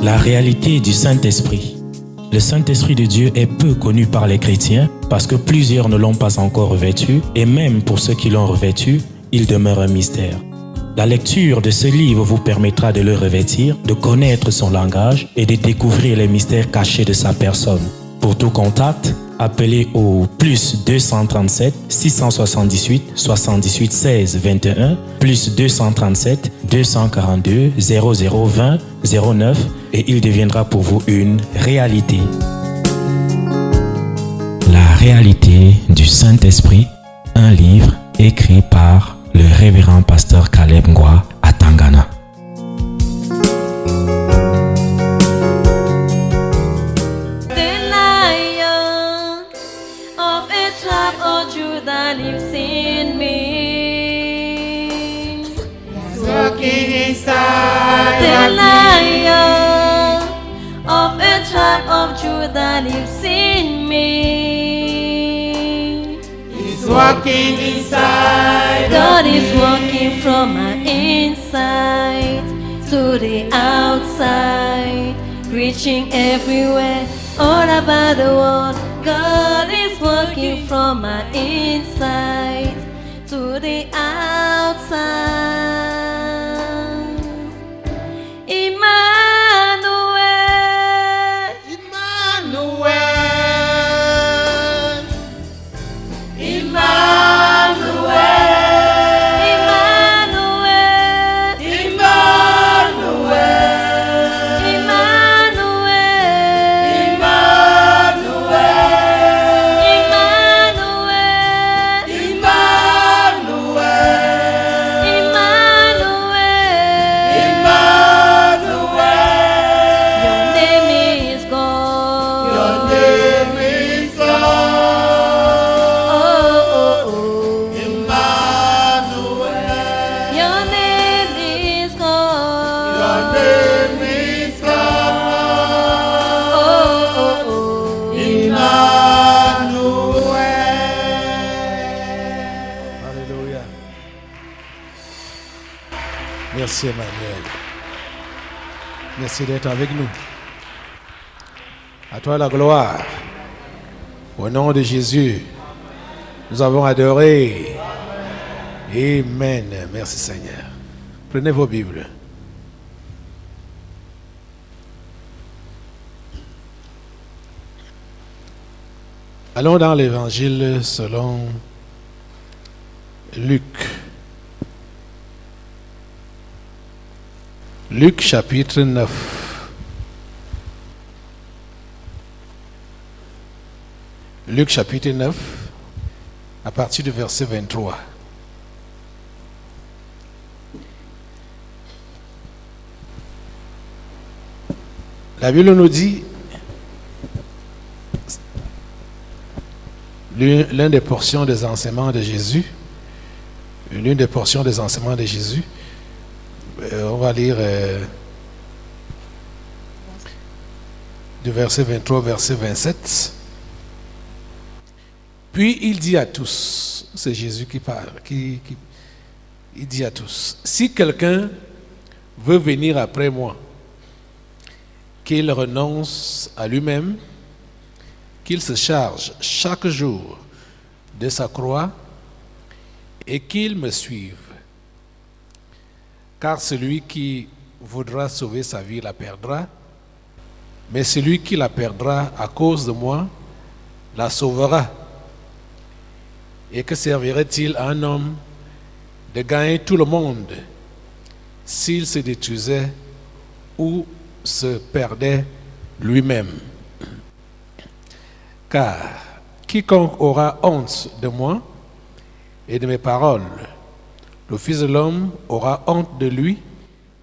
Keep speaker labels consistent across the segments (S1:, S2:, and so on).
S1: La réalité du Saint-Esprit. Le Saint-Esprit de Dieu est peu connu par les chrétiens parce que plusieurs ne l'ont pas encore revêtu et même pour ceux qui l'ont revêtu, il demeure un mystère. La lecture de ce livre vous permettra de le revêtir, de connaître son langage et de découvrir les mystères cachés de sa personne. Pour tout contact, appelez au plus 237 678 78 16 21 plus 237 242 0020 09 et il deviendra pour vous une réalité. La réalité du Saint-Esprit, un livre écrit par le révérend pasteur Caleb Ngwa à Tangana.
S2: The Lion of a tribe of Judah lives in me.
S3: He's walking inside.
S2: God is walking from my inside to the outside, reaching everywhere, all about the world. God is walking from my inside to the outside.
S3: Merci Emmanuel. Merci d'être avec nous. À toi la gloire. Au nom de Jésus, nous avons adoré. Amen. Merci Seigneur. Prenez vos Bibles. Allons dans l'évangile selon Luc. Luc chapitre 9. Luc chapitre 9, à partir du verset 23. La Bible nous dit, l'une des portions des enseignements de Jésus, on va lire du verset 23 au verset 27. Puis il dit à tous, c'est Jésus qui parle, il dit à tous, si quelqu'un veut venir après moi, qu'il renonce à lui-même, qu'il se charge chaque jour de sa croix et qu'il me suive. Car celui qui voudra sauver sa vie la perdra, mais celui qui la perdra à cause de moi la sauvera. Et que servirait-il à un homme de gagner tout le monde s'il se détruisait ou se perdait lui-même? Car quiconque aura honte de moi et de mes paroles, le Fils de l'homme aura honte de lui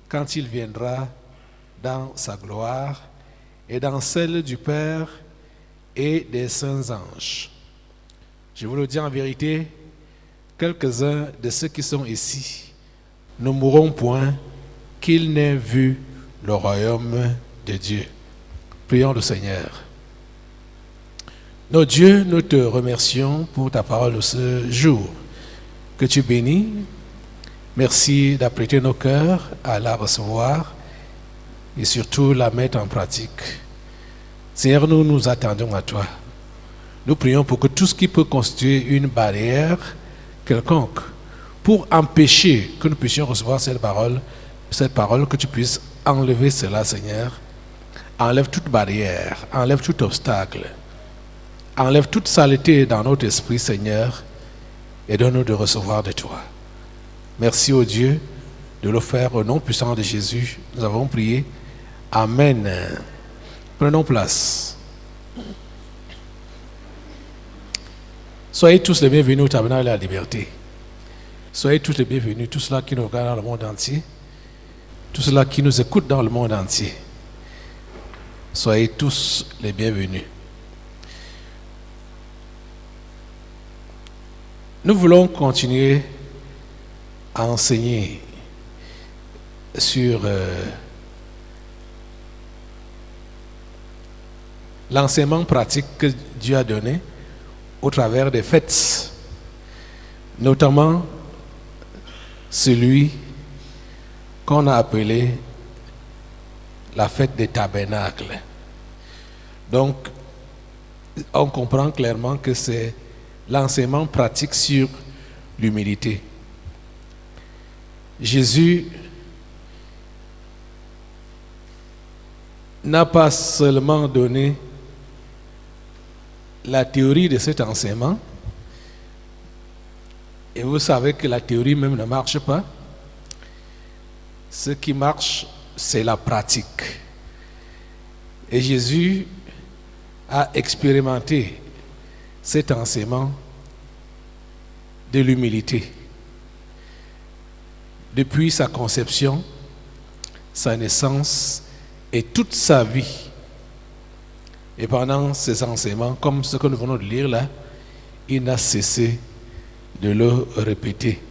S3: quand il viendra dans sa gloire et dans celle du Père et des saints anges. Je vous le dis en vérité, quelques-uns de ceux qui sont ici ne mourront point qu'ils n'aient vu le royaume de Dieu. Prions le Seigneur. Notre Dieu, nous te remercions pour ta parole de ce jour que tu bénis. Merci d'apprêter nos cœurs à la recevoir et surtout la mettre en pratique. Seigneur, nous nous attendons à toi. Nous prions pour que tout ce qui peut constituer une barrière quelconque pour empêcher que nous puissions recevoir cette parole, que tu puisses enlever cela, Seigneur. Enlève toute barrière, enlève tout obstacle, enlève toute saleté dans notre esprit, Seigneur, et donne-nous de recevoir de toi. Merci au Dieu de le faire au nom puissant de Jésus. Nous avons prié. Amen. Prenons place. Soyez tous les bienvenus au tabernacle de la liberté. Soyez tous les bienvenus, tous ceux qui nous regardent dans le monde entier, tous ceux qui nous écoutent dans le monde entier. Soyez tous les bienvenus. Nous voulons continuer à enseigner sur l'enseignement pratique que Dieu a donné au travers des fêtes, notamment celui qu'on a appelé la fête des tabernacles. Donc, on comprend clairement que c'est l'enseignement pratique sur l'humilité. Jésus n'a pas seulement donné la théorie de cet enseignement, et vous savez que la théorie même ne marche pas. Ce qui marche, c'est la pratique. Et Jésus a expérimenté cet enseignement de l'humilité. Depuis sa conception, sa naissance et toute sa vie. Et pendant ces enseignements, comme ce que nous venons de lire là, il n'a cessé de le répéter.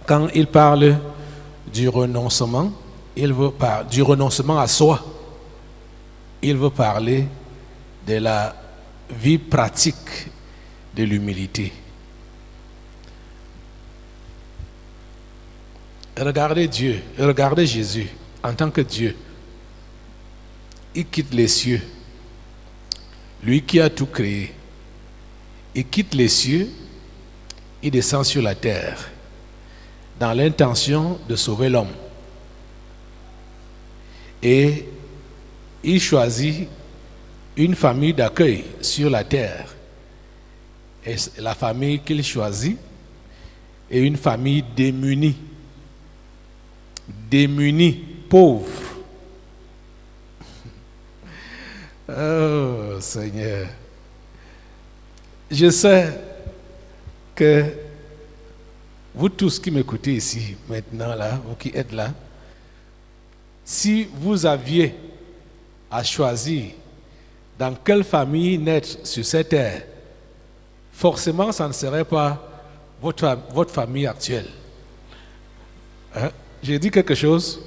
S3: Quand il parle du renoncement, du renoncement à soi, il veut parler de la vie pratique de l'humilité. Regardez Dieu, regardez Jésus en tant que Dieu. Il quitte les cieux, lui qui a tout créé. Il quitte les cieux, il descend sur la terre dans l'intention de sauver l'homme. Et il choisit une famille d'accueil sur la terre. Et la famille qu'il choisit est une famille démunie, pauvre. Oh Seigneur, je sais que vous tous qui m'écoutez ici, maintenant là, vous qui êtes là, si vous aviez à choisir dans quelle famille naître sur cette terre, forcément ça ne serait pas votre famille actuelle. Hein? J'ai dit quelque chose?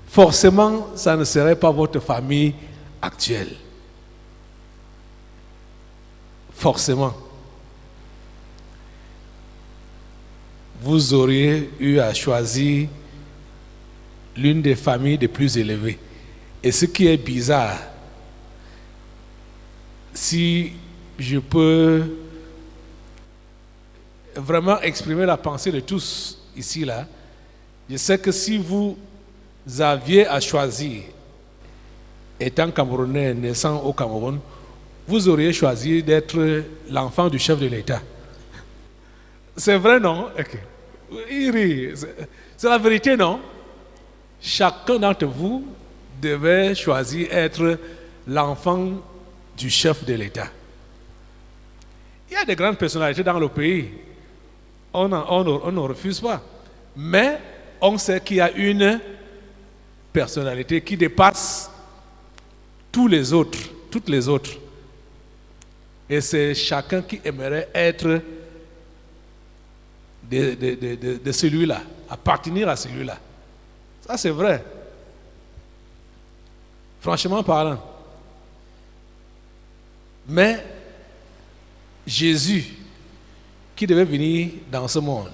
S3: Forcément, ça ne serait pas votre famille actuelle. Forcément. Vous auriez eu à choisir l'une des familles les plus élevées. Et ce qui est bizarre, si je peux vraiment exprimer la pensée de tous ici, là, je sais que si vous aviez à choisir, étant Camerounais, naissant au Cameroun, vous auriez choisi d'être l'enfant du chef de l'État. C'est vrai, non? Okay. Il rit. C'est la vérité, non? Chacun d'entre vous devait choisir être l'enfant du chef de l'État. Il y a des grandes personnalités dans le pays. On ne refuse pas. Mais on sait qu'il y a une personnalité qui dépasse toutes les autres. Et c'est chacun qui aimerait être de celui-là, appartenir à celui-là. Ça, c'est vrai. Franchement parlant. Mais Jésus, qui devait venir dans ce monde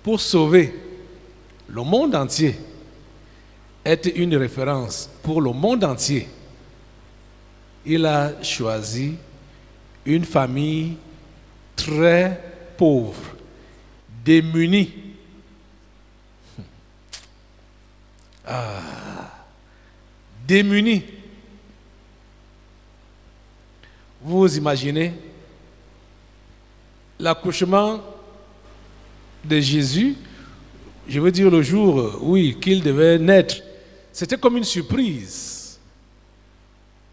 S3: pour sauver le monde entier, être une référence pour le monde entier, il a choisi une famille très pauvre, démunie. Démunie. Vous imaginez l'accouchement de Jésus, je veux dire le jour, oui, qu'il devait naître, c'était comme une surprise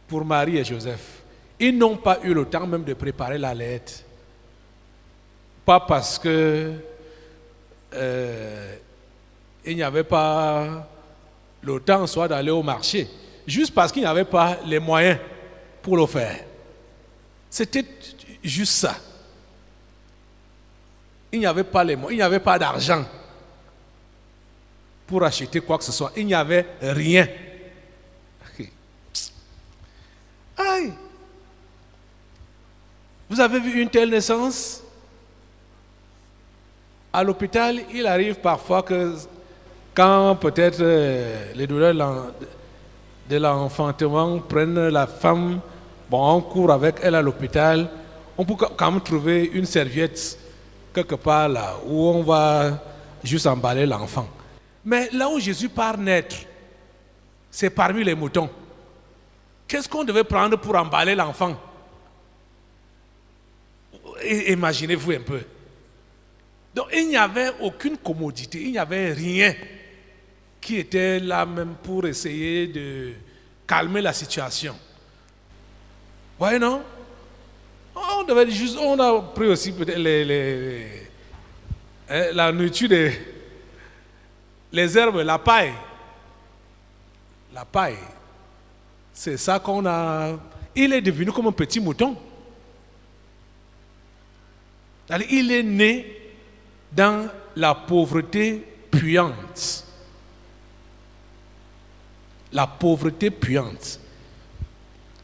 S3: pour Marie et Joseph. Ils n'ont pas eu le temps même de préparer la lettre. Pas parce que il n'y avait pas le temps soit d'aller au marché, juste parce qu'il n'y avait pas les moyens pour le faire. C'était juste ça. Il n'y avait pas les moyens, il n'y avait pas d'argent pour acheter quoi que ce soit. Il n'y avait rien. Aïe! Vous avez vu une telle naissance? À l'hôpital, il arrive parfois que quand peut-être les douleurs de l'enfantement prennent la femme, on court avec elle à l'hôpital, on peut quand même trouver une serviette quelque part là où on va juste emballer l'enfant. Mais là où Jésus part naître, c'est parmi les moutons. Qu'est-ce qu'on devait prendre pour emballer l'enfant? Imaginez-vous un peu. Donc il n'y avait aucune commodité, il n'y avait rien qui était là même pour essayer de calmer la situation. Ouais, non? On devait juste, on a pris aussi peut-être la nourriture les herbes, la paille. La paille. C'est ça qu'on a. Il est devenu comme un petit mouton. Il est né dans la pauvreté puante. La pauvreté puante.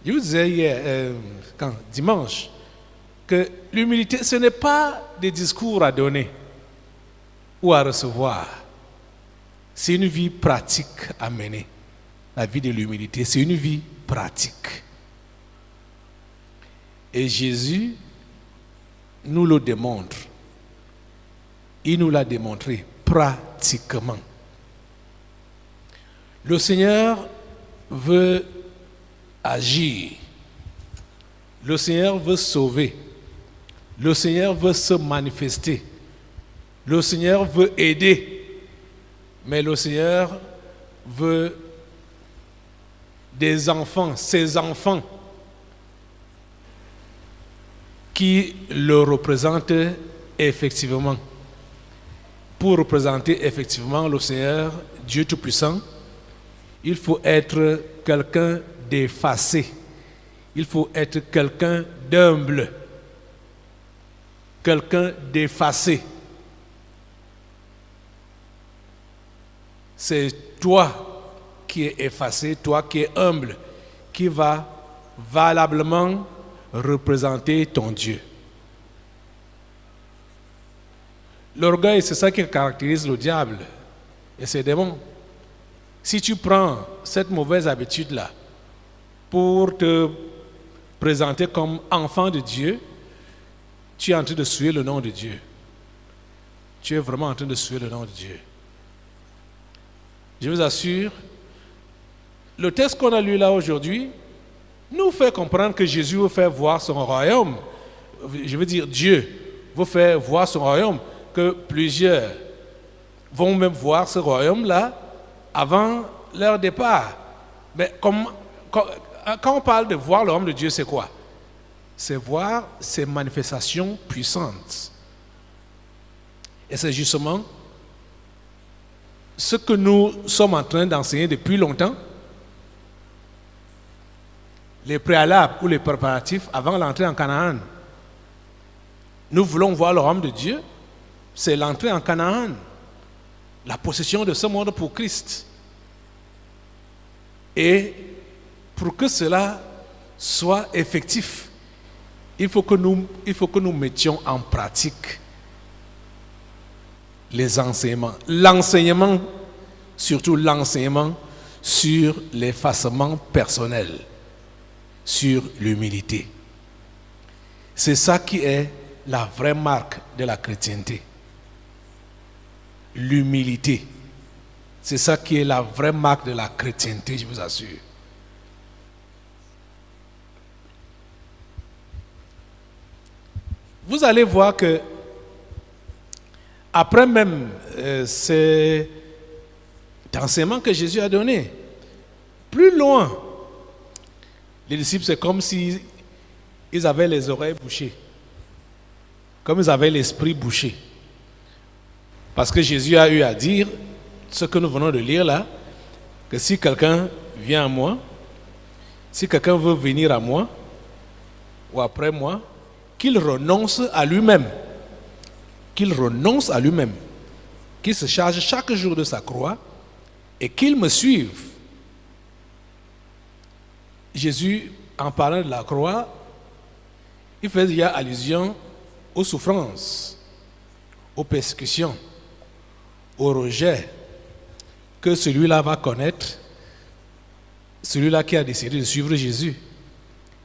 S3: Je vous disais hier, dimanche, que l'humilité, ce n'est pas des discours à donner ou à recevoir. C'est une vie pratique à mener. La vie de l'humilité, c'est une vie pratique. Et Jésus nous le démontre. Il nous l'a démontré pratiquement. Le Seigneur veut agir. Le Seigneur veut sauver. Le Seigneur veut se manifester. Le Seigneur veut aider. Mais le Seigneur veut des enfants, ses enfants, qui le représentent effectivement. Pour représenter effectivement le Seigneur, Dieu Tout-Puissant, il faut être quelqu'un d'effacé. Il faut être quelqu'un d'humble. Quelqu'un d'effacé. C'est toi qui es effacé, toi qui es humble, qui va valablement représenter ton Dieu. L'orgueil, c'est ça qui caractérise le diable et ses démons. Si tu prends cette mauvaise habitude-là pour te présenter comme enfant de Dieu, tu es en train de souiller le nom de Dieu. Tu es vraiment en train de souiller le nom de Dieu. Je vous assure, le texte qu'on a lu là aujourd'hui nous fait comprendre que Jésus veut faire voir son royaume. Je veux dire, Dieu veut faire voir son royaume, que plusieurs vont même voir ce royaume-là avant leur départ. Mais quand on parle de voir le royaume de Dieu, c'est quoi? C'est voir ses manifestations puissantes. Et c'est justement ce que nous sommes en train d'enseigner depuis longtemps. Les préalables ou les préparatifs avant l'entrée en Canaan. Nous voulons voir le royaume de Dieu, c'est l'entrée en Canaan, la possession de ce monde pour Christ. Et pour que cela soit effectif, il faut que nous mettions en pratique les enseignements. L'enseignement, surtout l'enseignement sur l'effacement personnel, sur l'humilité. C'est ça qui est la vraie marque de la chrétienté. L'humilité. C'est ça qui est la vraie marque de la chrétienté, je vous assure. Vous allez voir que après même cet enseignement que Jésus a donné, plus loin, les disciples, c'est comme si ils avaient les oreilles bouchées, comme ils avaient l'esprit bouché. Parce que Jésus a eu à dire, ce que nous venons de lire là, que si quelqu'un vient à moi, si quelqu'un veut venir à moi, ou après moi, qu'il renonce à lui-même. Qu'il renonce à lui-même. Qu'il se charge chaque jour de sa croix et qu'il me suive. Jésus, en parlant de la croix, il faisait allusion aux souffrances, aux persécutions, au rejet que celui-là va connaître, celui-là qui a décidé de suivre Jésus.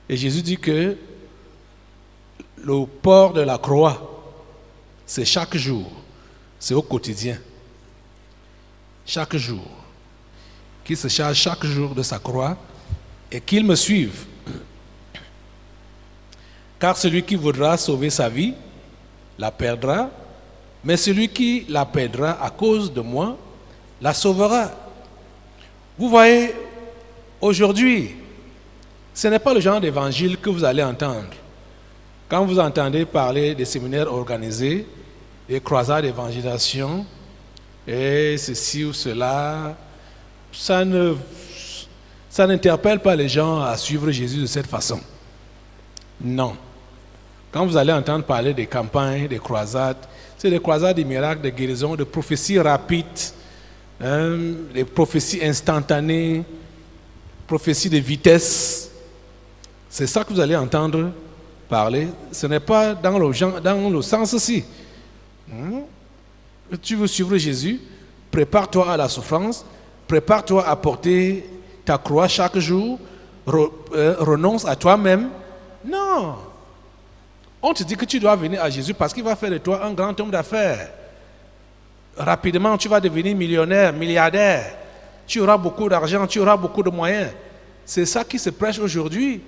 S3: Et Jésus dit que le port de la croix, c'est chaque jour, c'est au quotidien. Chaque jour. Qu'il se charge chaque jour de sa croix et qu'il me suive. Car celui qui voudra sauver sa vie la perdra, mais celui qui la perdra à cause de moi la sauvera. Vous voyez, aujourd'hui, ce n'est pas le genre d'évangile que vous allez entendre. Quand vous entendez parler des séminaires organisés, des croisades d'évangélisation, et ceci ou cela, ça n'interpelle pas les gens à suivre Jésus de cette façon. Non. Quand vous allez entendre parler des campagnes, des croisades, c'est des croisades des miracles, des guérisons, de prophéties rapides, des prophéties instantanées, prophéties de vitesse. C'est ça que vous allez entendre parler. Ce n'est pas dans le sens-ci. Tu veux suivre Jésus, prépare-toi à la souffrance, prépare-toi à porter ta croix chaque jour, renonce à toi-même. Non. On te dit que tu dois venir à Jésus parce qu'il va faire de toi un grand homme d'affaires. Rapidement, tu vas devenir millionnaire, milliardaire. Tu auras beaucoup d'argent, tu auras beaucoup de moyens. C'est ça qui se prêche aujourd'hui.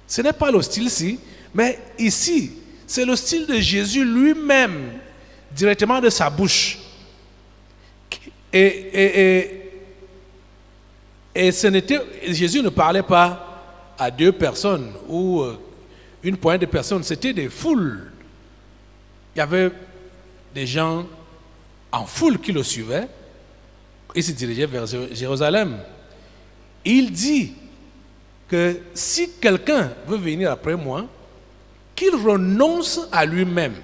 S3: Ce n'est pas le style-ci, mais ici, c'est le style de Jésus lui-même, directement de sa bouche. Et Jésus ne parlait pas à deux personnes ou une poignée de personnes, c'était des foules. Il y avait des gens en foule qui le suivaient. Il se dirigeait vers Jérusalem. Il dit que si quelqu'un veut venir après moi, qu'il renonce à lui-même.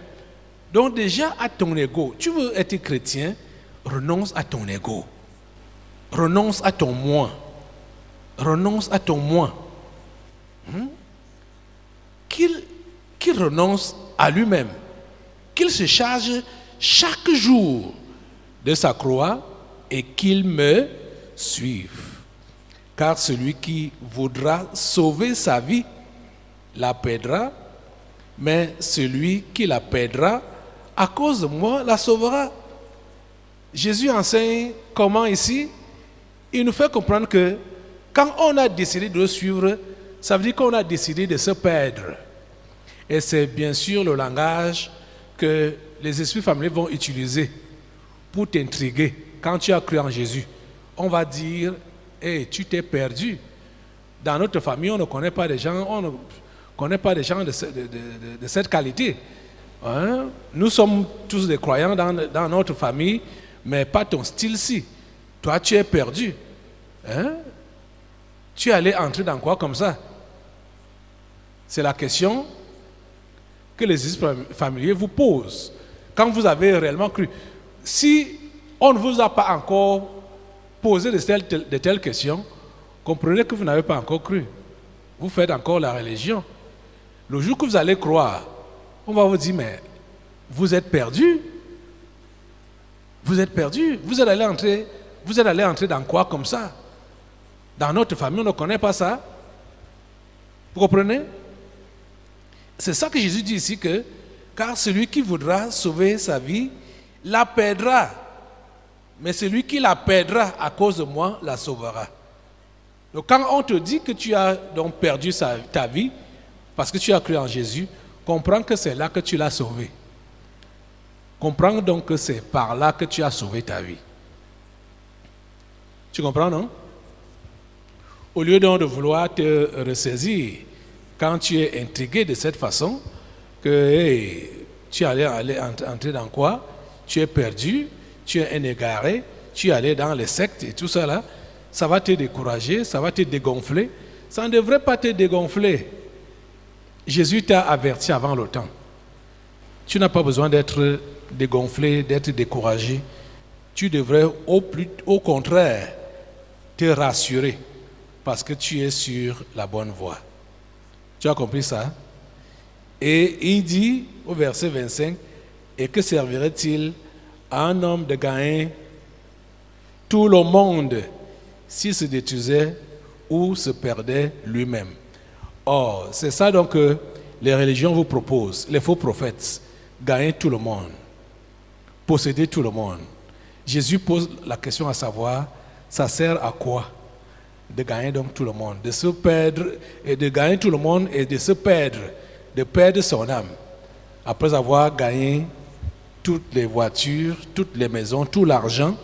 S3: Donc déjà à ton ego. Tu veux être chrétien, renonce à ton ego. Renonce à ton moi. Renonce à ton moi. Qu'il renonce à lui-même. Qu'il se charge chaque jour de sa croix et qu'il me suive. Car celui qui voudra sauver sa vie la perdra, mais celui qui la perdra à cause de moi la sauvera. Jésus enseigne comment ici? Il nous fait comprendre que quand on a décidé de le suivre, ça veut dire qu'on a décidé de se perdre. Et c'est bien sûr le langage que les esprits familiers vont utiliser pour t'intriguer. Quand tu as cru en Jésus, on va dire, hey, tu t'es perdu. Dans notre famille, on ne connaît pas des gens, de cette qualité. Hein? Nous sommes tous des croyants dans notre famille, mais pas ton style-ci. Toi, tu es perdu. Hein? Tu es allé entrer dans quoi comme ça? C'est la question que les esprits familiers vous posent. Quand vous avez réellement cru. Si on ne vous a pas encore posé de telles questions, comprenez que vous n'avez pas encore cru. Vous faites encore la religion. Le jour que vous allez croire, on va vous dire, mais vous êtes perdu. Vous êtes perdu. Vous êtes allé entrer dans quoi comme ça? Dans notre famille, on ne connaît pas ça. Vous comprenez? C'est ça que Jésus dit ici que, car celui qui voudra sauver sa vie, la perdra. Mais celui qui la perdra à cause de moi, la sauvera. Donc quand on te dit que tu as donc perdu ta vie, parce que tu as cru en Jésus, comprends que c'est là que tu l'as sauvé. Comprends donc que c'est par là que tu as sauvé ta vie. Tu comprends, non? Au lieu donc de vouloir te ressaisir, quand tu es intrigué de cette façon, que hey, tu allais entrer dans quoi? Tu es perdu, tu es un égaré, tu es allé dans les sectes et tout ça là, ça va te décourager, ça va te dégonfler. Ça ne devrait pas te dégonfler. Jésus t'a averti avant le temps. Tu n'as pas besoin d'être dégonflé, d'être découragé. Tu devrais au contraire te rassurer parce que tu es sur la bonne voie. Tu as compris ça? Et il dit au verset 25, et que servirait-il à un homme de gagner tout le monde s'il se détruisait ou se perdait lui-même? Or, c'est ça donc que les religions vous proposent, les faux prophètes, gagner tout le monde, posséder tout le monde. Jésus pose la question à savoir, ça sert à quoi de gagner donc tout le monde, de se perdre et de gagner tout le monde et de se perdre, de perdre son âme, après avoir gagné toutes les voitures, toutes les maisons, tout l'argent,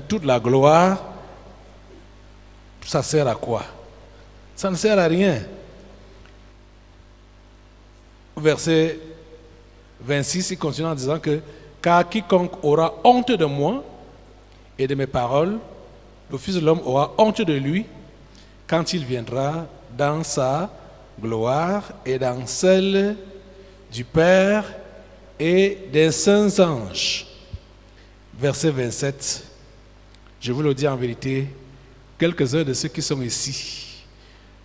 S3: toute la gloire. Ça sert à quoi? Ça ne sert à rien. Verset 26, il continue en disant que car quiconque aura honte de moi et de mes paroles, le Fils de l'homme aura honte de lui quand il viendra dans sa gloire et dans celle du Père et des saints anges. Verset 27, je vous le dis en vérité, quelques-uns de ceux qui sont ici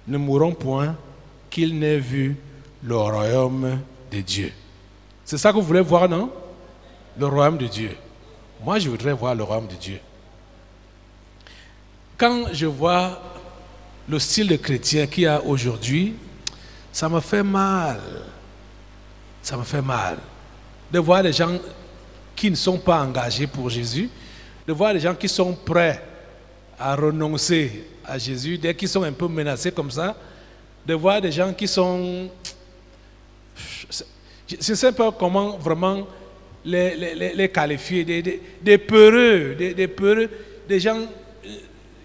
S3: ne mourront point qu'ils n'aient vu le royaume de Dieu. C'est ça que vous voulez voir, non? Le royaume de Dieu. Moi, je voudrais voir le royaume de Dieu. Quand je vois le style de chrétien qu'il y a aujourd'hui, ça me fait mal. Ça me fait mal. De voir des gens qui ne sont pas engagés pour Jésus, de voir des gens qui sont prêts à renoncer à Jésus, dès qu'ils sont un peu menacés comme ça, de voir des gens qui sont... Je ne sais pas comment vraiment les qualifier, des peureux, des peureux, des gens,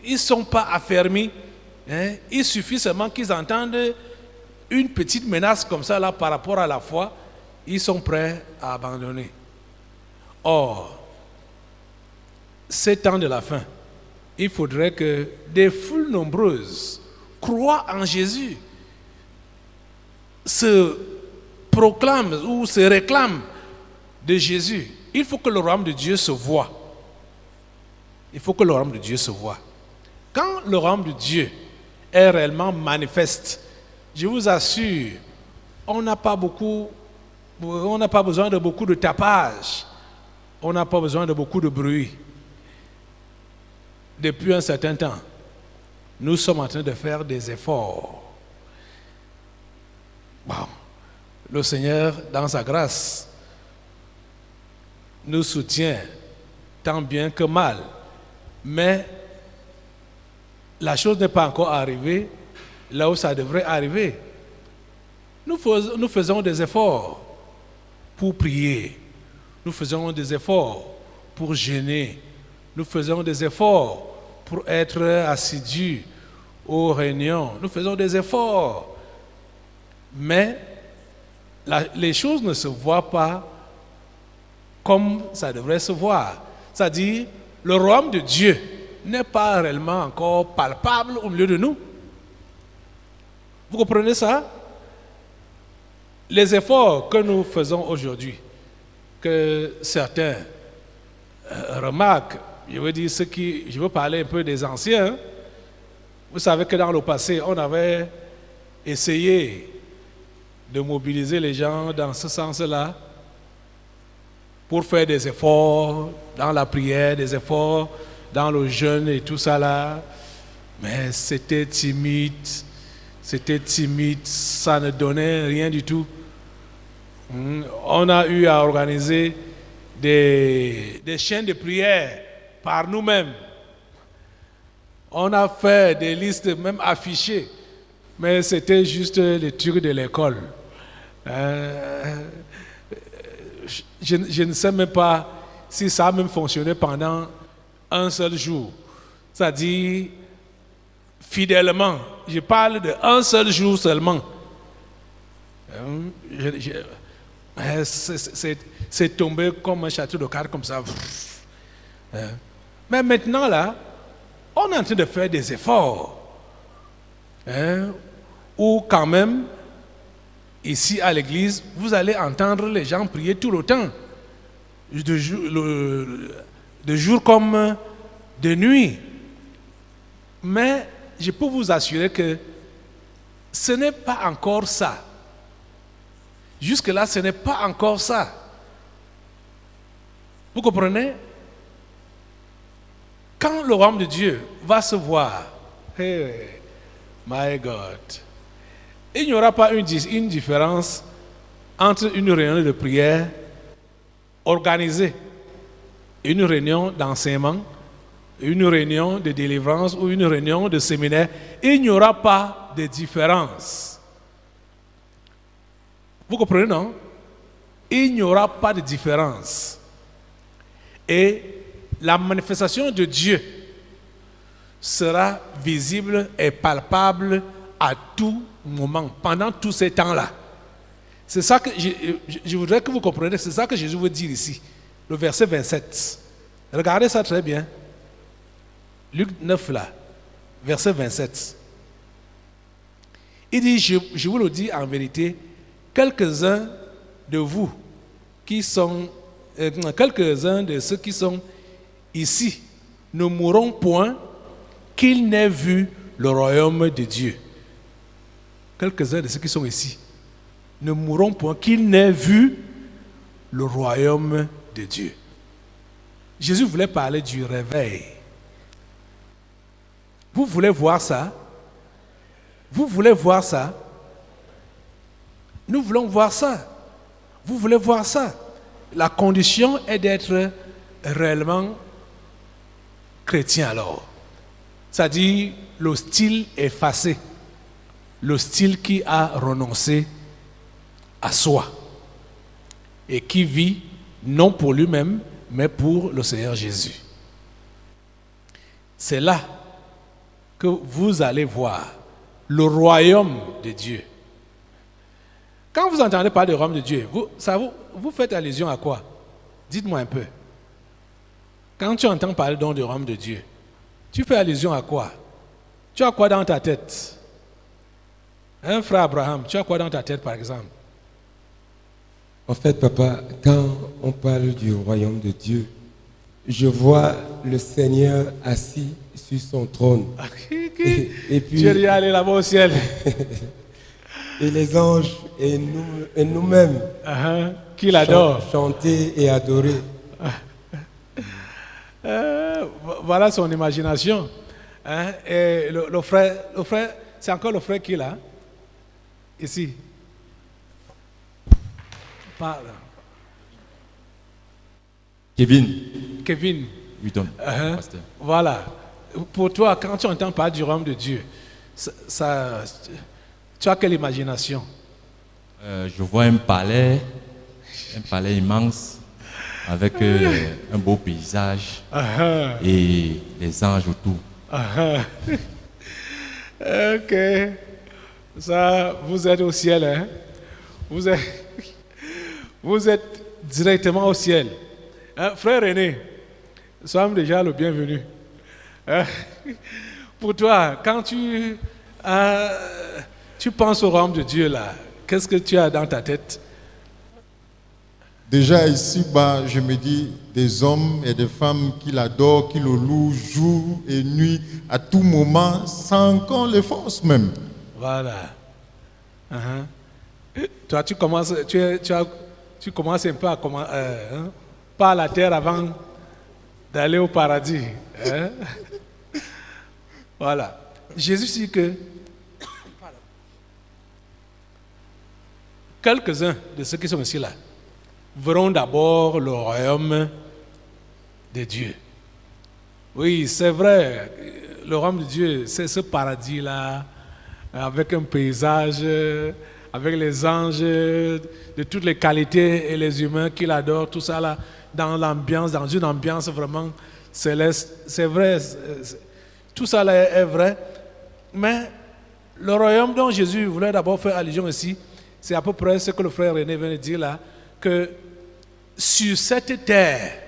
S3: ils ne sont pas affermis. Hein? Il suffit seulement qu'ils entendent une petite menace comme ça là, par rapport à la foi, ils sont prêts à abandonner. Or, ces temps de la fin, il faudrait que des foules nombreuses croient en Jésus, se proclament ou se réclament de Jésus. Il faut que le royaume de Dieu se voie. Il faut que le royaume de Dieu se voie. Quand le royaume de Dieu est réellement manifeste, je vous assure, on n'a pas besoin de beaucoup de tapage, on n'a pas besoin de beaucoup de bruit. Depuis un certain temps, nous sommes en train de faire des efforts. Bon, le Seigneur, dans sa grâce, nous soutient tant bien que mal. Mais la chose n'est pas encore arrivée là où ça devrait arriver. Nous faisons des efforts pour prier. Nous faisons des efforts pour jeûner. Nous faisons des efforts pour être assidus aux réunions. Nous faisons des efforts. Mais les choses ne se voient pas comme ça devrait se voir. C'est-à-dire, le royaume de Dieu n'est pas réellement encore palpable au milieu de nous. Vous comprenez ça? Les efforts que nous faisons aujourd'hui, que certains remarquent, je veux dire je veux parler un peu des anciens. Vous savez que dans le passé, on avait essayé de mobiliser les gens dans ce sens-là pour faire des efforts dans la prière, des efforts dans le jeûne et tout ça là. Mais c'était timide, ça ne donnait rien du tout. On a eu à organiser des chaînes de prière par nous-mêmes. On a fait des listes même affichées, mais c'était juste les trucs de l'école. Je ne sais même pas si ça a même fonctionné pendant un seul jour. C'est-à-dire, fidèlement, je parle d'un seul jour seulement. C'est tombé comme un château de cartes comme ça. Mais maintenant là, on est en train de faire des efforts. Ou quand même, ici à l'église, vous allez entendre les gens prier tout le temps. De jour comme de nuit. Mais je peux vous assurer que ce n'est pas encore ça. Jusque-là, ce n'est pas encore ça. Vous comprenez? Quand le royaume de Dieu va se voir, hey, my God, il n'y aura pas une différence entre une réunion de prière organisée, une réunion d'enseignement, une réunion de délivrance ou une réunion de séminaire. Il n'y aura pas de différence. Vous comprenez, non? Il n'y aura pas de différence. Et la manifestation de Dieu sera visible et palpable à tout moment, pendant tous ces temps-là. C'est ça que je voudrais que vous compreniez, c'est ça que Jésus veut dire ici, le verset 27. Regardez ça très bien. Luc 9 là, verset 27. Il dit, je vous le dis en vérité, quelques-uns de vous qui sont, quelques-uns de ceux qui sont ici ne mourront point qu'ils n'aient vu le royaume de Dieu. Quelques-uns de ceux qui sont ici ne mourront point qu'ils n'aient vu le royaume de Dieu. Jésus voulait parler du réveil. Vous voulez voir ça? Vous voulez voir ça? Nous voulons voir ça. Vous voulez voir ça? La condition est d'être réellement chrétien alors. C'est-à-dire le style effacé. Le style qui a renoncé à soi. Et qui vit non pour lui-même, mais pour le Seigneur Jésus. C'est là que vous allez voir le royaume de Dieu. Quand vous entendez parler du royaume de Dieu, vous faites allusion à quoi? Dites-moi un peu. Quand tu entends parler donc du royaume de Dieu, tu fais allusion à quoi? Tu as quoi dans ta tête? Un frère Abraham, tu as quoi dans ta tête par exemple?
S4: En fait, papa, quand on parle du royaume de Dieu, je vois le Seigneur assis sur son trône. Et puis,
S3: tu es allé là-bas au ciel.
S4: Et les anges et nous-mêmes
S3: qui l'adorent.
S4: Chanter et adorer.
S3: Voilà son imagination. Et le frère, c'est encore le frère qui est là. Ici. Parle. Kevin.
S5: Witton, pasteur.
S3: Voilà. Pour toi, quand tu entends parler du royaume de Dieu, tu as quelle imagination?
S5: Je vois un palais immense, avec un beau paysage et les anges autour.
S3: Ok. Ça, vous êtes au ciel, hein? Vous êtes directement au ciel. Frère René, sois déjà le bienvenu. Pour toi, quand tu penses au royaume de Dieu là, qu'est-ce que tu as dans ta tête?
S6: Déjà ici-bas, je me dis des hommes et des femmes qui l'adorent, qui le louent jour et nuit, à tout moment, sans qu'on les force même.
S3: Voilà. Toi, tu commences un peu par la terre avant d'aller au paradis. Voilà. Jésus dit que quelques-uns de ceux qui sont ici là verront d'abord le royaume de Dieu. Oui, c'est vrai, le royaume de Dieu, c'est ce paradis-là, avec un paysage, avec les anges de toutes les qualités et les humains qui l'adorent, tout ça là, dans l'ambiance, dans une ambiance vraiment céleste. C'est vrai, tout ça là est vrai, mais le royaume dont Jésus voulait d'abord faire allusion ici, c'est à peu près ce que le frère René vient de dire là, que sur cette terre,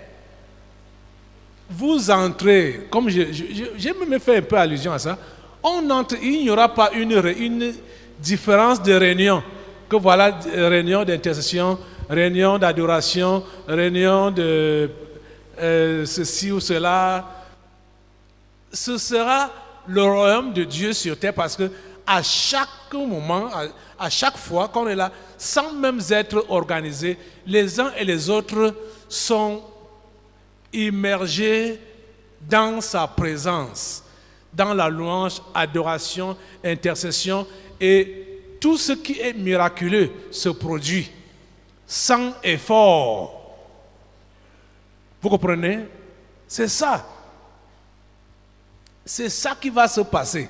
S3: vous entrez, comme j'ai même fait un peu allusion à ça, on entre, il n'y aura pas une différence de réunion, que voilà, réunion d'intercession, réunion d'adoration, réunion de ceci ou cela. Ce sera le royaume de Dieu sur terre, parce que à chaque moment, à chaque fois qu'on est là, sans même être organisés, les uns et les autres sont immergés dans sa présence, dans la louange, adoration, intercession, et tout ce qui est miraculeux se produit sans effort. Vous comprenez? C'est ça. C'est ça qui va se passer.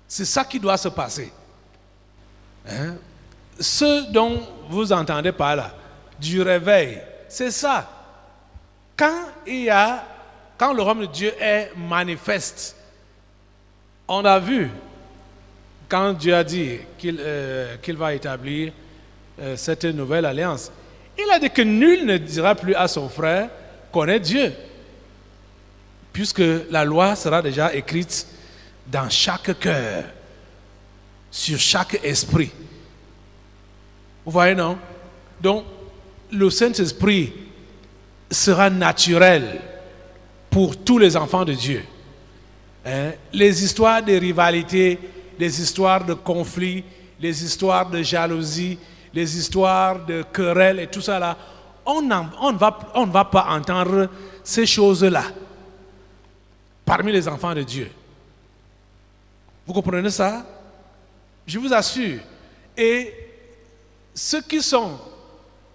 S3: C'est ça qui doit se passer. Hein? Ce dont vous entendez par là, du réveil, c'est ça. Quand le royaume de Dieu est manifeste, on a vu, quand Dieu a dit qu'il va établir cette nouvelle alliance, il a dit que nul ne dira plus à son frère, connais Dieu, puisque la loi sera déjà écrite dans chaque cœur, sur chaque esprit. Vous voyez, non? Donc, le Saint-Esprit sera naturel pour tous les enfants de Dieu. Hein? Les histoires de rivalité, les histoires de conflits, les histoires de jalousie, les histoires de querelles et tout ça là, on ne va pas entendre ces choses-là parmi les enfants de Dieu. Vous comprenez ça? Je vous assure. Et ceux qui sont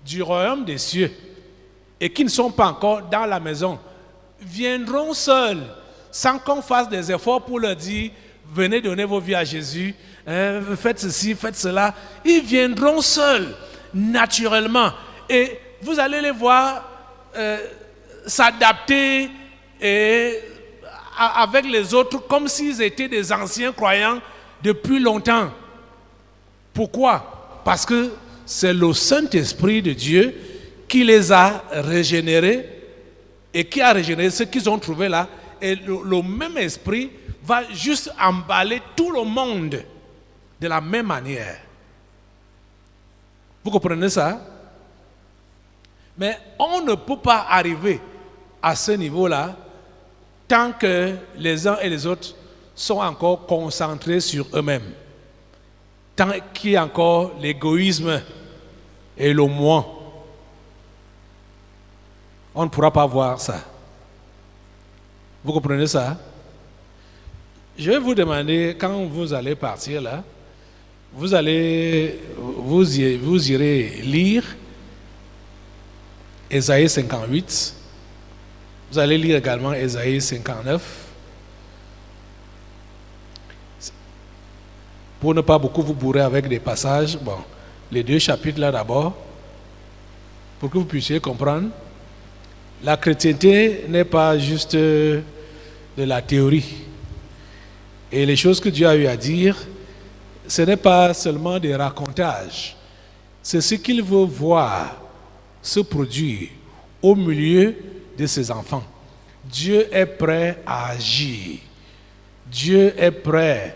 S3: du royaume des cieux et qui ne sont pas encore dans la maison viendront seuls, sans qu'on fasse des efforts pour leur dire venez donner vos vies à Jésus, hein, faites ceci, faites cela. Ils viendront seuls, naturellement, et vous allez les voir s'adapter avec les autres comme s'ils étaient des anciens croyants depuis longtemps. Pourquoi? Parce que c'est le Saint-Esprit de Dieu qui les a régénérés et qui a régénéré ceux qu'ils ont trouvés là. Et le même esprit va juste emballer tout le monde de la même manière. Vous comprenez ça? Mais on ne peut pas arriver à ce niveau-là tant que les uns et les autres sont encore concentrés sur eux-mêmes. Tant qu'il y a encore l'égoïsme et le moi. On ne pourra pas voir ça. Vous comprenez ça? Je vais vous demander, quand vous allez partir là, vous irez lire Ésaïe 58. Vous allez lire également Ésaïe 59. Pour ne pas beaucoup vous bourrer avec des passages, bon, les deux chapitres là d'abord, pour que vous puissiez comprendre. La chrétienté n'est pas juste de la théorie. Et les choses que Dieu a eu à dire, ce n'est pas seulement des racontages. C'est ce qu'il veut voir se produire au milieu de ses enfants. Dieu est prêt à agir. Dieu est prêt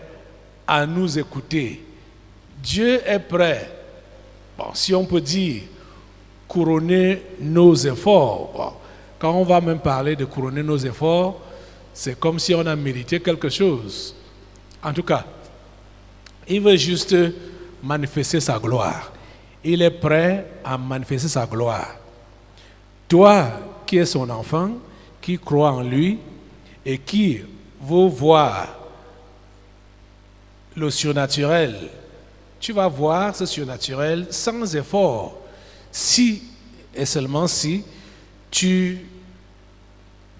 S3: à nous écouter. Dieu est prêt, bon, si on peut dire, couronner nos efforts. Bon, quand on va même parler de couronner nos efforts, c'est comme si on a mérité quelque chose. En tout cas, il veut juste manifester sa gloire. Il est prêt à manifester sa gloire. Toi qui es son enfant, qui croit en lui et qui veut voir le surnaturel, tu vas voir ce surnaturel sans effort, si et seulement si tu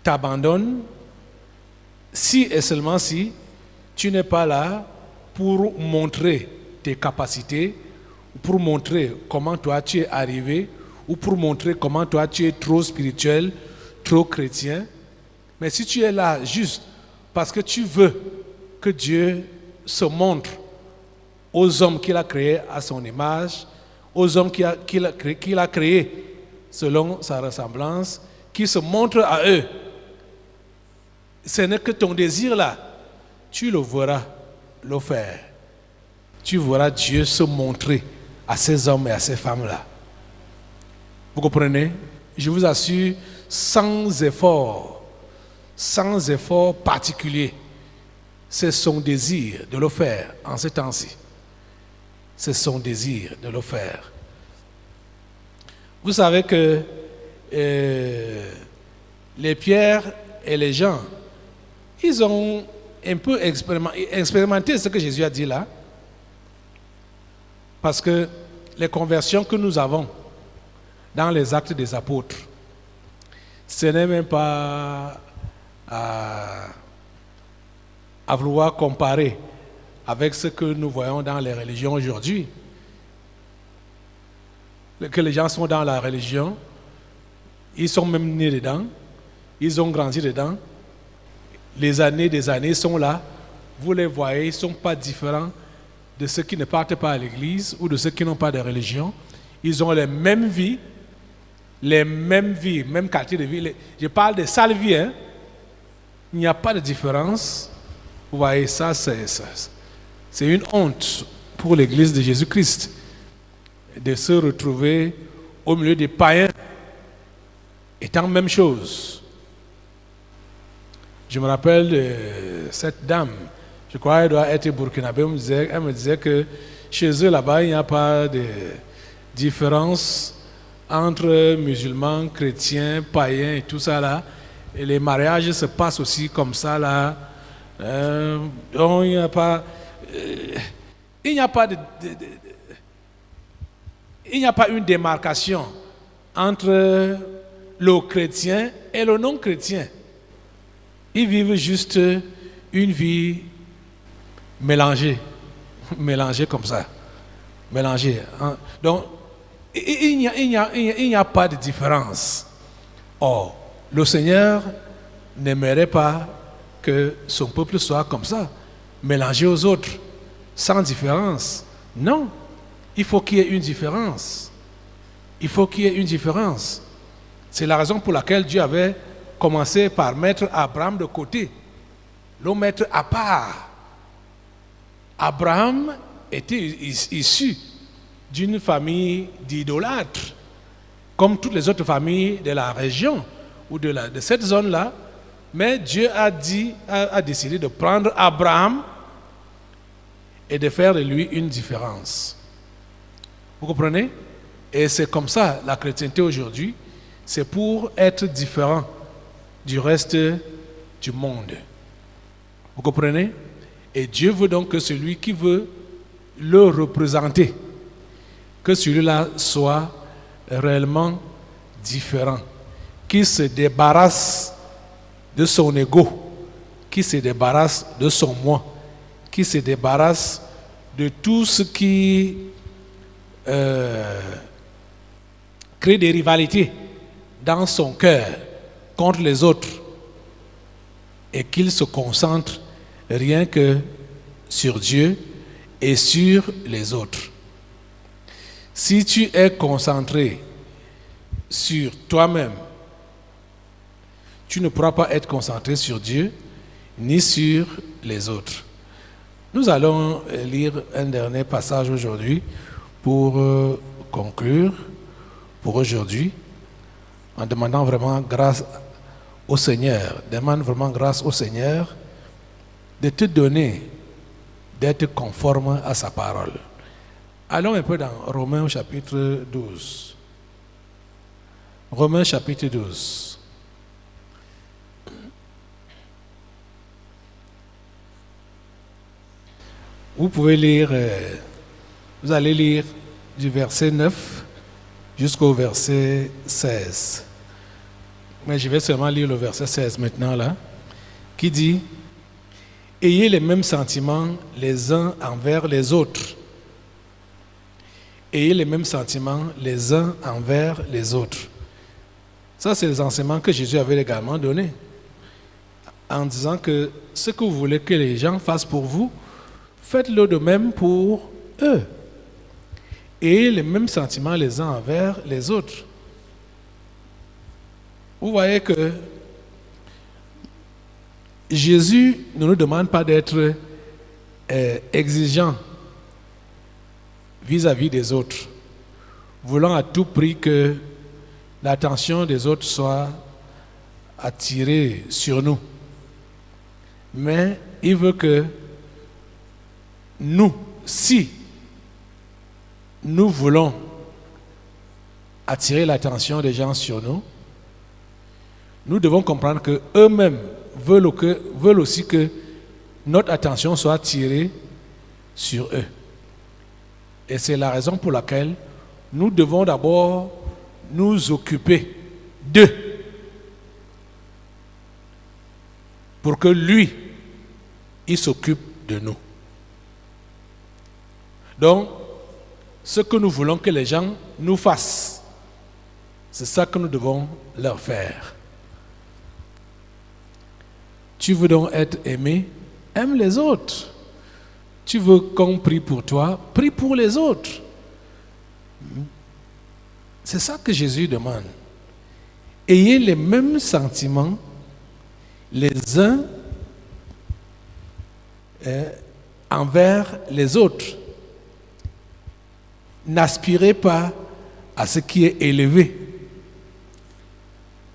S3: t'abandonnes, si et seulement si tu n'es pas là pour montrer tes capacités, pour montrer comment toi tu es arrivé, ou pour montrer comment toi tu es trop spirituel, trop chrétien. Mais si tu es là juste parce que tu veux que Dieu se montre aux hommes qu'il a créés à son image, aux hommes qu'il a créés selon sa ressemblance, qu'il se montre à eux, ce n'est que ton désir là, tu le verras le faire. Tu verras Dieu se montrer à ces hommes et à ces femmes-là. Vous comprenez? Je vous assure, sans effort particulier, c'est son désir de le faire en ce temps-ci. C'est son désir de le faire. Vous savez que les Pierre et les Jean, ils ont un peu expérimenté ce que Jésus a dit là. Parce que les conversions que nous avons dans les actes des apôtres, ce n'est même pas à vouloir comparer avec ce que nous voyons dans les religions aujourd'hui. Que les gens sont dans la religion, ils sont même nés dedans, ils ont grandi dedans, des années sont là, vous les voyez, ils ne sont pas différents de ceux qui ne partent pas à l'église ou de ceux qui n'ont pas de religion. Ils ont les mêmes vies, même qualité de vie. Je parle de sale vie, hein? Il n'y a pas de différence. Vous voyez, ça, c'est une honte pour l'église de Jésus-Christ de se retrouver au milieu des païens étant même chose. Je me rappelle de cette dame, je crois qu'elle doit être burkinabé, elle me disait que chez eux là-bas, il n'y a pas de différence entre musulmans, chrétiens, païens et tout ça là. Et les mariages se passent aussi comme ça là. Donc il n'y a pas... il n'y a pas une démarcation entre le chrétien et le non-chrétien. Ils vivent juste une vie mélangée comme ça. Mélangée. Hein? Donc, il n'y a pas de différence. Or, le Seigneur n'aimerait pas que son peuple soit comme ça, mélangé aux autres, sans différence. Non. Il faut qu'il y ait une différence. Il faut qu'il y ait une différence. C'est la raison pour laquelle Dieu avait commencé par mettre Abraham de côté, le mettre à part. Abraham était issu d'une famille d'idolâtres, comme toutes les autres familles de la région ou de cette zone-là. Mais Dieu a décidé de prendre Abraham et de faire de lui une différence. Vous comprenez? Et c'est comme ça, la chrétienté aujourd'hui, c'est pour être différent du reste du monde. Vous comprenez? Et Dieu veut donc que celui qui veut le représenter, que celui-là soit réellement différent, qu'il se débarrasse de son ego, qu'il se débarrasse de son moi, qu'il se débarrasse de tout ce qui crée des rivalités dans son cœur contre les autres et qu'il se concentre rien que sur Dieu et sur les autres. Si tu es concentré sur toi-même, tu ne pourras pas être concentré sur Dieu ni sur les autres. Nous allons lire un dernier passage aujourd'hui pour conclure pour aujourd'hui, en demandant vraiment grâce au Seigneur. Demande vraiment grâce au Seigneur de te donner, d'être conforme à sa parole. Allons un peu dans Romains chapitre 12. Romains chapitre 12. Vous pouvez lire, vous allez lire du verset 9 jusqu'au verset 16. Mais je vais seulement lire le verset 16 maintenant là, qui dit « Ayez les mêmes sentiments les uns envers les autres. Ayez les mêmes sentiments les uns envers les autres. » Ça, c'est les enseignements que Jésus avait également donnés, en disant que ce que vous voulez que les gens fassent pour vous, faites-le de même pour eux. Ayez les mêmes sentiments les uns envers les autres. Vous voyez que Jésus ne nous demande pas d'être exigeants vis-à-vis des autres, voulant à tout prix que l'attention des autres soit attirée sur nous. Mais il veut que nous, si nous voulons attirer l'attention des gens sur nous, nous devons comprendre qu'eux-mêmes veulent aussi que notre attention soit attirée sur eux. Et c'est la raison pour laquelle nous devons d'abord nous occuper d'eux pour que lui, il s'occupe de nous. Donc, ce que nous voulons que les gens nous fassent, c'est ça que nous devons leur faire. Tu veux donc être aimé, aime les autres. Tu veux qu'on prie pour toi, prie pour les autres. C'est ça que Jésus demande. Ayez les mêmes sentiments les uns envers les autres. N'aspirez pas à ce qui est élevé.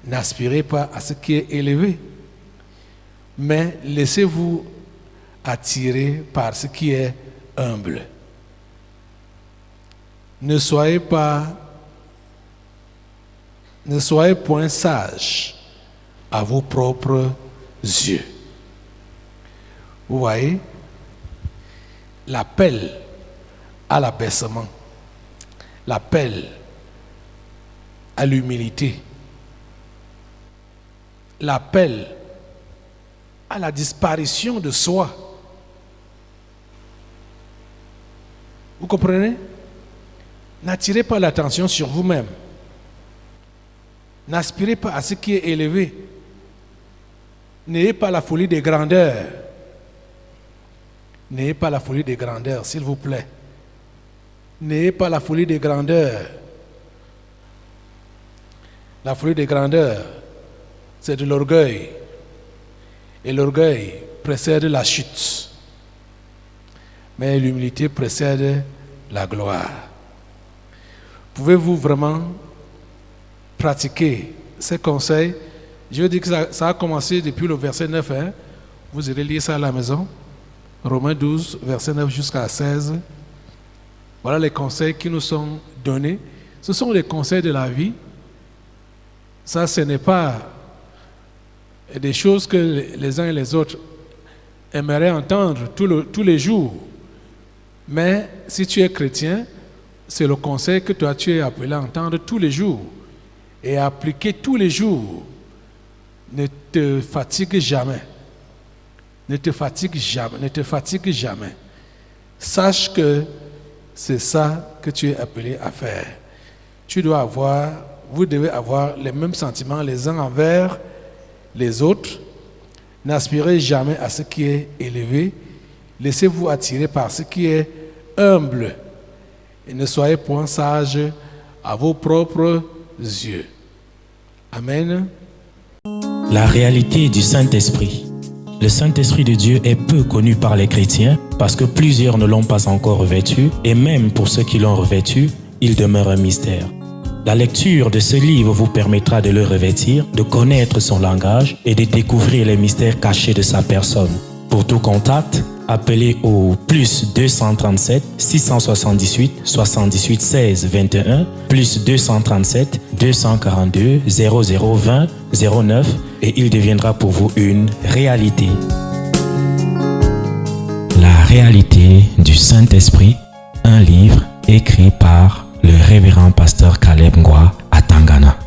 S3: N'aspirez pas à ce qui est élevé. Mais laissez-vous attirer par ce qui est humble. Ne soyez point sages à vos propres yeux. Vous voyez, l'appel à l'abaissement, l'appel à l'humilité, l'appel à la disparition de soi. Vous comprenez? N'attirez pas l'attention sur vous-même. N'aspirez pas à ce qui est élevé. N'ayez pas la folie des grandeurs. N'ayez pas la folie des grandeurs, s'il vous plaît. N'ayez pas la folie des grandeurs. La folie des grandeurs, c'est de l'orgueil. Et l'orgueil précède la chute. Mais l'humilité précède la gloire. Pouvez-vous vraiment pratiquer ces conseils? Je veux dire que ça a commencé depuis le verset 9. Vous irez lire ça à la maison. Romains 12, verset 9 jusqu'à 16. Voilà les conseils qui nous sont donnés. Ce sont les conseils de la vie. Ça, ce n'est pas des choses que les uns et les autres aimeraient entendre tous les jours. Mais si tu es chrétien, c'est le conseil que toi tu es appelé à entendre tous les jours et à appliquer tous les jours. Ne te fatigue jamais. Ne te fatigue jamais. Ne te fatigue jamais. Sache que c'est ça que tu es appelé à faire. Vous devez avoir les mêmes sentiments les uns envers les autres. N'aspirez jamais à ce qui est élevé. Laissez-vous attirer par ce qui est humble. Et ne soyez point sages à vos propres yeux. Amen.
S1: La réalité du Saint-Esprit. Le Saint-Esprit de Dieu est peu connu par les chrétiens parce que plusieurs ne l'ont pas encore revêtu et même pour ceux qui l'ont revêtu, il demeure un mystère. La lecture de ce livre vous permettra de le revêtir, de connaître son langage et de découvrir les mystères cachés de sa personne. Pour tout contact, appelez au plus 237 678 78 16 21 plus 237 242 0020 09 et il deviendra pour vous une réalité. La réalité du Saint-Esprit, un livre écrit par le révérend pasteur Caleb Ngwa à Tangana.